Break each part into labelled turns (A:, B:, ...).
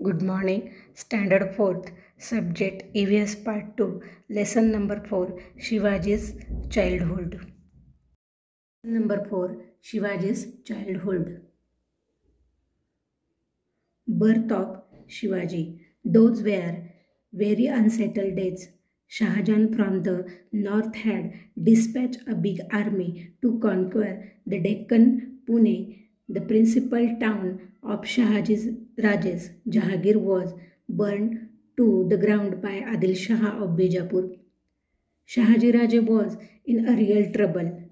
A: Good morning. Standard 4th. Subject EVS Part 2. Lesson number 4. Shivaji's childhood. Number 4. Shivaji's childhood. Birth of Shivaji. Those were very unsettled days. Shahjahan from the north had dispatched a big army to conquer the Deccan. Pune, the principal town of Shahaji's Rajes. Jahangir was burned to the ground by Adil Shah of Bijapur. Shahaji Raje was in a real trouble.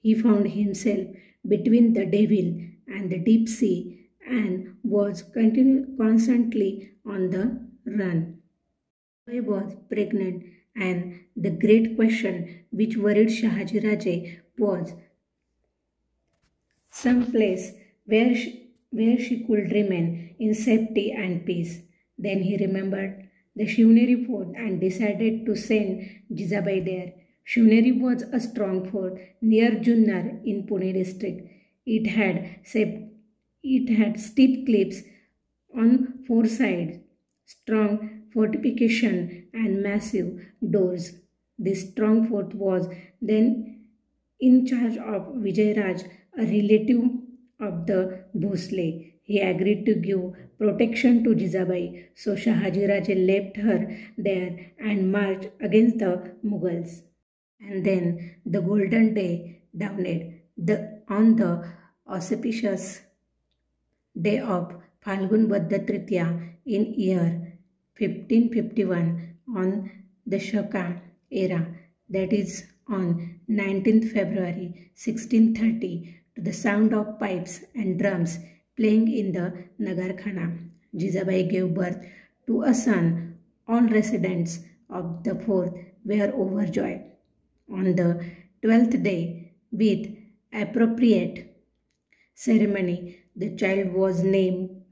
A: He found himself between the devil and the deep sea and was constantly on the run. I was pregnant, and the great question which worried Shahaji Raje was some place where she could remain in safety and peace. Then he remembered the Shivneri fort and decided to send Jizabai there. Shivneri was a strong fort near Junnar in Pune district. It had steep cliffs on four sides, strong fortification and massive doors. This strong fort was then in charge of Vijayaraj, a relative of the Bhosle. He agreed to give protection to Jizabai, so Shahaji Raje left her there and marched against the Mughals. And then the golden day dawned. On the auspicious day of Phalgun Vaddha Tritiya in year 1551 on the Shaka era, that is on 19th February 1630, to the sound of pipes and drums playing in the Nagarkhana, Jizabai gave birth to a son. All residents of the fort were overjoyed. On the 12th day, with appropriate ceremony, the child was named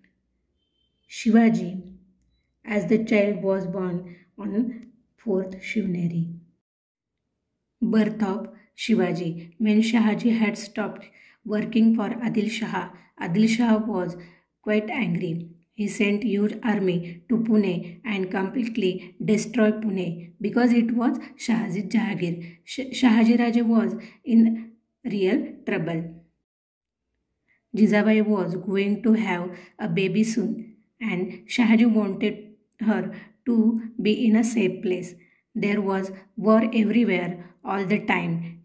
A: Shivaji, as the child was born on 4th Shivneri. Birth of Shivaji. When Shahaji had stopped working for Adil Shah was quite angry. He sent huge army to Pune and completely destroyed Pune because it was Shahaji Jahangir. Shahaji Raje was in real trouble. Jizabai was going to have a baby soon, and Shahaji wanted her to be in a safe place. There was war everywhere all the time.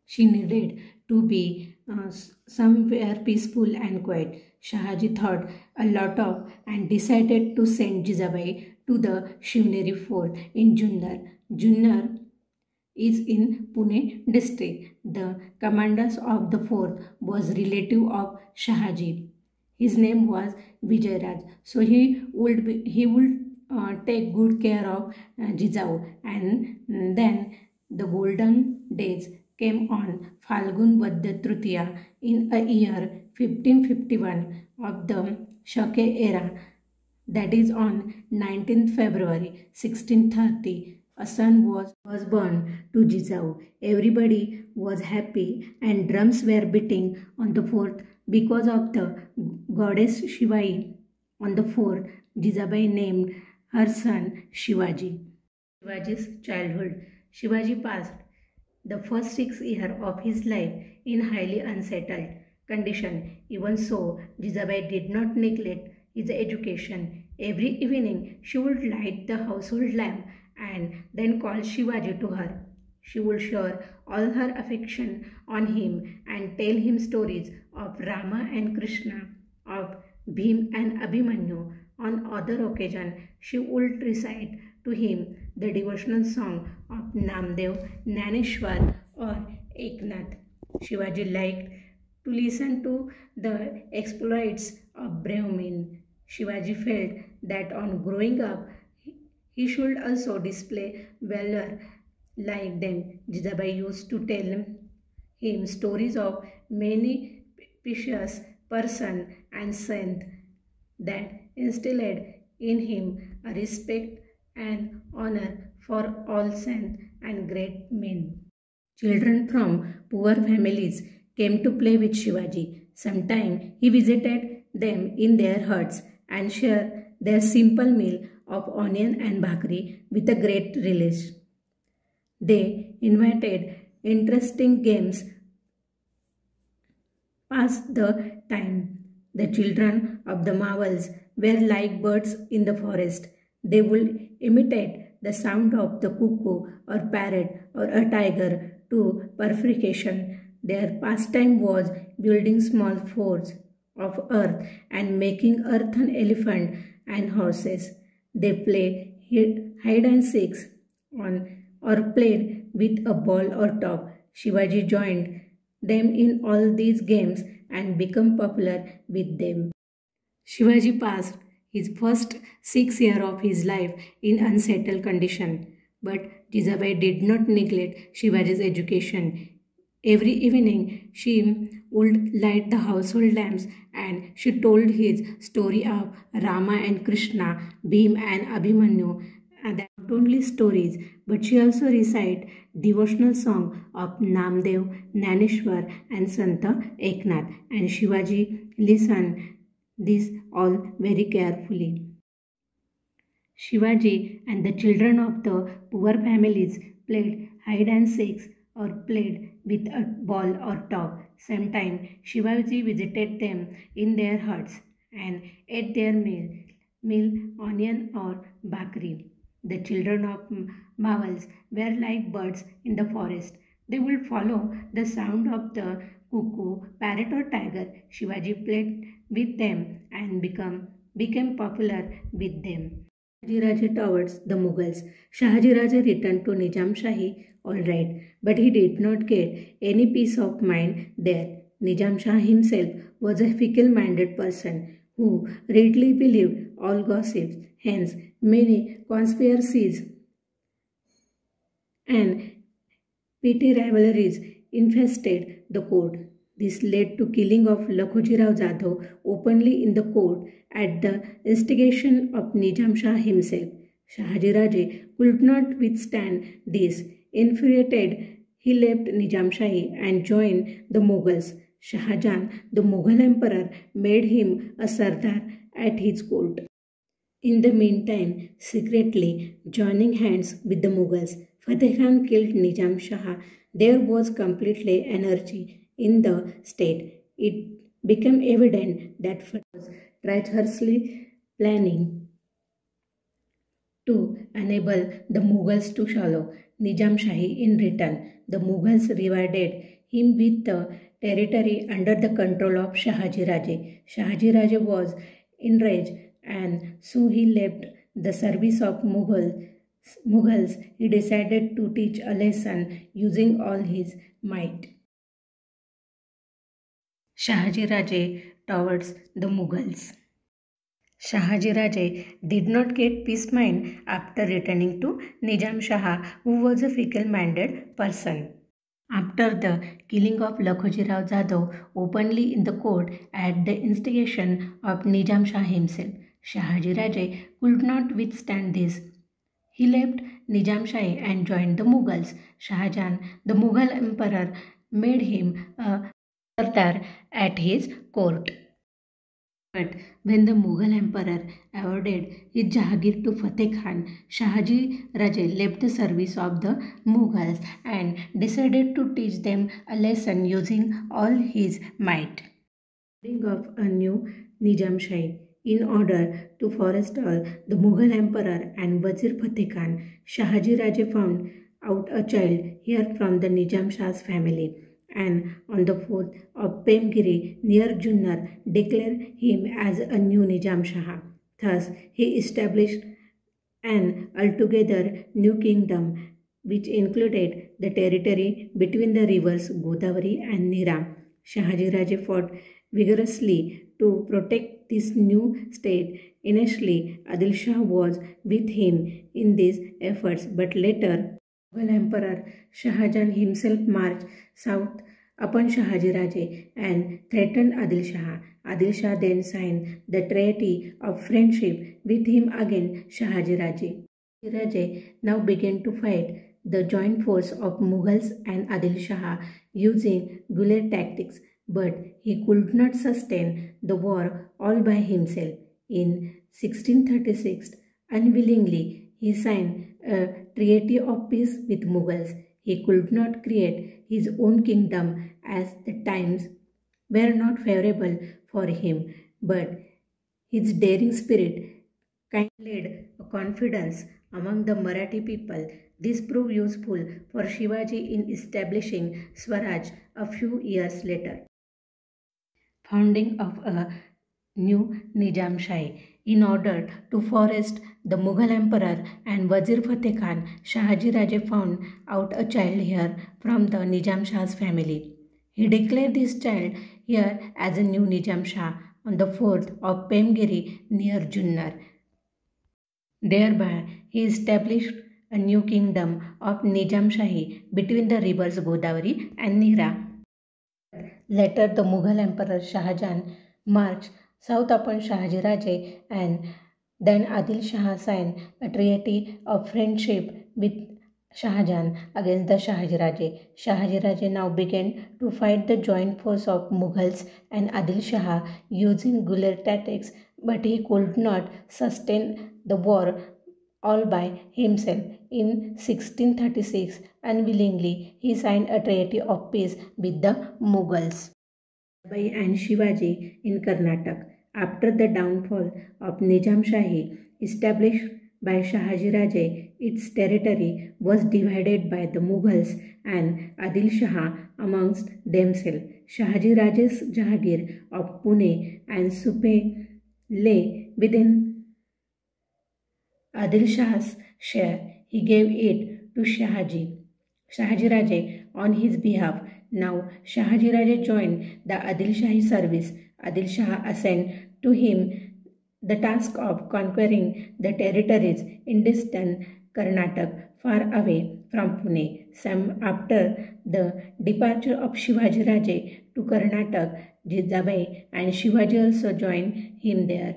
A: She needed to be somewhere peaceful and quiet. Shahaji thought a lot of and decided to send Jizabai to the Shivneri fort in Junnar. Junnar is in Pune district. The commander of the fort was relative of Shahaji. His name was Vijayaraj. So he would take good care of Jizau, and then the golden days came on Phalgun Vaddha Tritiya in a year 1551 of the Shake era, that is on 19th February 1630. A son was born to Jizau. Everybody was happy and drums were beating on the fort because of the goddess Shivai. On the fort, Jizabai named her son Shivaji. Shivaji's childhood. Shivaji passed the first 6 years of his life in highly unsettled condition. Even so, Jizabai did not neglect his education. Every evening, she would light the household lamp and then call Shivaji to her. She would shower all her affection on him and tell him stories of Rama and Krishna, of Bhim and Abhimanyu. On other occasions, she would recite to him the devotional song of Namdev, Jnaneshwar or Eknath. Shivaji liked to listen to the exploits of brave men. Shivaji felt that on growing up, he should also display valor like them. Jizabai used to tell him stories of many pious persons and saints that instilled in him a respect and honor for all saints and great men. Children from poor families came to play with Shivaji. Sometimes he visited them in their huts and share their simple meal of onion and bhakri with a great relish. They invited interesting games pass the time. The children of the marvels were like birds in the forest. They would imitate the sound of the cuckoo or parrot or a tiger to perfection. Their pastime was building small forts of earth and making earthen elephant and horses. They played hide and seek on or played with a ball or top. Shivaji joined them in all these games and became popular with them. Shivaji passed his first 6 years of his life in unsettled condition, but Jijabai did not neglect Shivaji's education. Every evening she would light the household lamps and she told his story of Rama and Krishna, Bhim and Abhimanyu, and that not only stories, but she also recited devotional song of Namdev, Naneshwar and Santa Eknath, and Shivaji listened this all very carefully. Shivaji and the children of the poor families played hide and seek or played with a ball or top. Sometimes Shivaji visited them in their huts and ate their meal onion or bakri. The children of marvels were like birds in the forest. They would follow the sound of the cuckoo, parrot or tiger. Shivaji played with them and became popular with them. Shahajiraj towards the Mughals. Shahajiraj returned to Nizam Shahi, all right, but he did not get any peace of mind there. Nizam Shah himself was a fickle-minded person who readily believed all gossips. Hence, many conspiracies and petty rivalries infested the court. This led to killing of Lakhoji Rao Jadhav openly in the court at the instigation of Nizam Shah himself. Shahaji Raje could not withstand this. Infuriated, he left Nizam Shahi and joined the Mughals. Shahjahan, the Mughal emperor, made him a Sardar at his court. In the meantime, secretly joining hands with the Mughals, Fateh Khan killed Nizam Shah. There was completely anarchy in the state. It became evident that Fateh was treacherously planning to enable the Mughals to swallow Nizam Shahi in return. The Mughals rewarded him with the territory under the control of Shahaji Raje. Shahaji Raje was enraged and so he left the service of Mughals. He decided to teach a lesson using all his might. Shahaji Raje towards the Mughals. Shahaji Raje did not get peace mind after returning to Nizam Shah, who was a fickle-minded person. After the killing of Lakhoji Rao Jadhav openly in the court at the instigation of Nizam Shah himself, Shahaji Raje could not withstand this. He left Nizam Shahi and joined the Mughals. Shahjahan, the Mughal emperor, made him a Sardar at his court. But when the Mughal emperor awarded his Jahagir to Fateh Khan, Shahaji Raje left the service of the Mughals and decided to teach them a lesson using all his might. Of a new Nizam Shahi. In order to forestall the Mughal emperor and Wazir Fateh Khan, Shahaji Raje found out a child here from the Nizam Shah's family, and on the 4th of Pemgiri near Junnar declared him as a new Nizam Shah. Thus, he established an altogether new kingdom which included the territory between the rivers Godavari and Nira. Shahaji Raje fought vigorously to protect this new state. Initially, Adil Shah was with him in these efforts, but later Mughal Emperor Shahjahan himself marched south upon Shahaji Raje and threatened Adil Shah. Adil Shah then signed the treaty of friendship with him against Shahaji Raje. Raje now began to fight the joint force of Mughals and Adil Shah using guerrilla tactics. but he could not sustain the war all by himself. In 1636, unwillingly, he signed a treaty of peace with Mughals. He could not create his own kingdom as the times were not favorable for him, but his daring spirit led a confidence among the Marathi people. This proved useful for Shivaji in establishing Swaraj a few years later. Founding of a new Nizam Shahi. In order to forest the Mughal emperor and Wazir Fateh Khan, Shahaji Raje found out a child here from the Nizam Shah's family. He declared this child here as a new Nizam Shah on the fort of Pemgiri near Junnar. Thereby, he established a new kingdom of Nizam Shahi between the rivers Godavari and Nira. Later, the Mughal Emperor Shah Jahan marched south upon Shahaji Raje, and then Adil Shah signed a treaty of friendship with Shah Jahan against the Shahaji Raje. Shahaji Raje now began to fight the joint force of Mughals and Adil Shah using guerrilla tactics, but he could not sustain the war all by himself. In 1636, unwillingly, he signed a treaty of peace with the Mughals. Jijabai and Shivaji in Karnataka. After the downfall of Nizam Shahi, established by Shahaji Raje, its territory was divided by the Mughals and Adil Shah amongst themselves. Shahaji Raje's Jahagir of Pune and Supe lay within Adil Shah's share. He gave it to Shahaji Raje on his behalf. Now Shahaji Raje joined the Adil Shahi service. Adil Shah assigned to him the task of conquering the territories in distant Karnataka, far away from Pune. Some after the departure of Shivaji Raje to Karnataka, Jijabai and Shivaji also joined him there.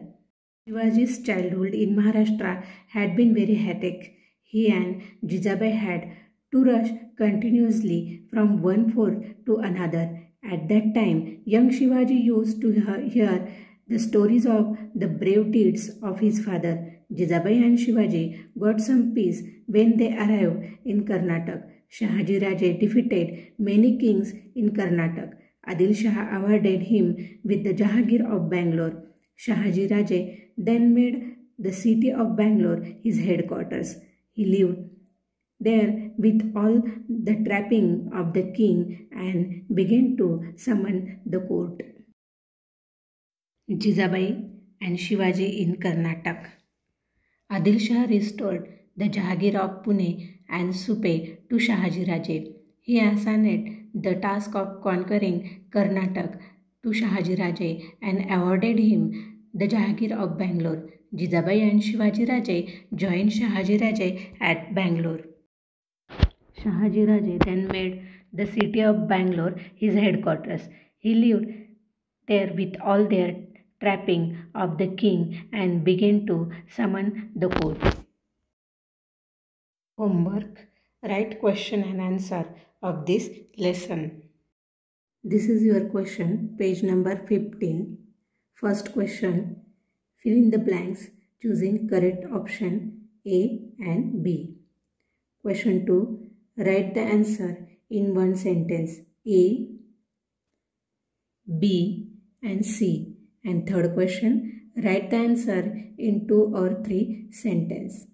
A: Shivaji's childhood in Maharashtra had been very hectic. He and Jijabai had to rush continuously from one fort to another. At that time, young Shivaji used to hear the stories of the brave deeds of his father. Jijabai and Shivaji got some peace when they arrived in Karnataka. Shahaji Raje defeated many kings in Karnataka. Adil Shah awarded him with the Jahagir of Bangalore. Shahaji Raje then made the city of Bangalore his headquarters. He lived there with all the trapping of the king and began to summon the court. Jijabai and Shivaji in Karnataka. Adil Shah restored the Jahagir of Pune and Supe to Shahaji Raje. He assigned the task of conquering Karnataka to Shahaji Raje and awarded him the Jahagir of Bangalore. Jijabai and Shivaji Raje joined Shahaji Raje at Bangalore. Shahaji Raje then made the city of Bangalore his headquarters. He lived there with all their trapping of the king and began to summon the court. Homework. Write question and answer of this lesson. This is your question, page number 15. First question. Fill in the blanks choosing correct option A and B. Question 2. Write the answer in one sentence. A, B and C. And third question. Write the answer in 2 or 3 sentences.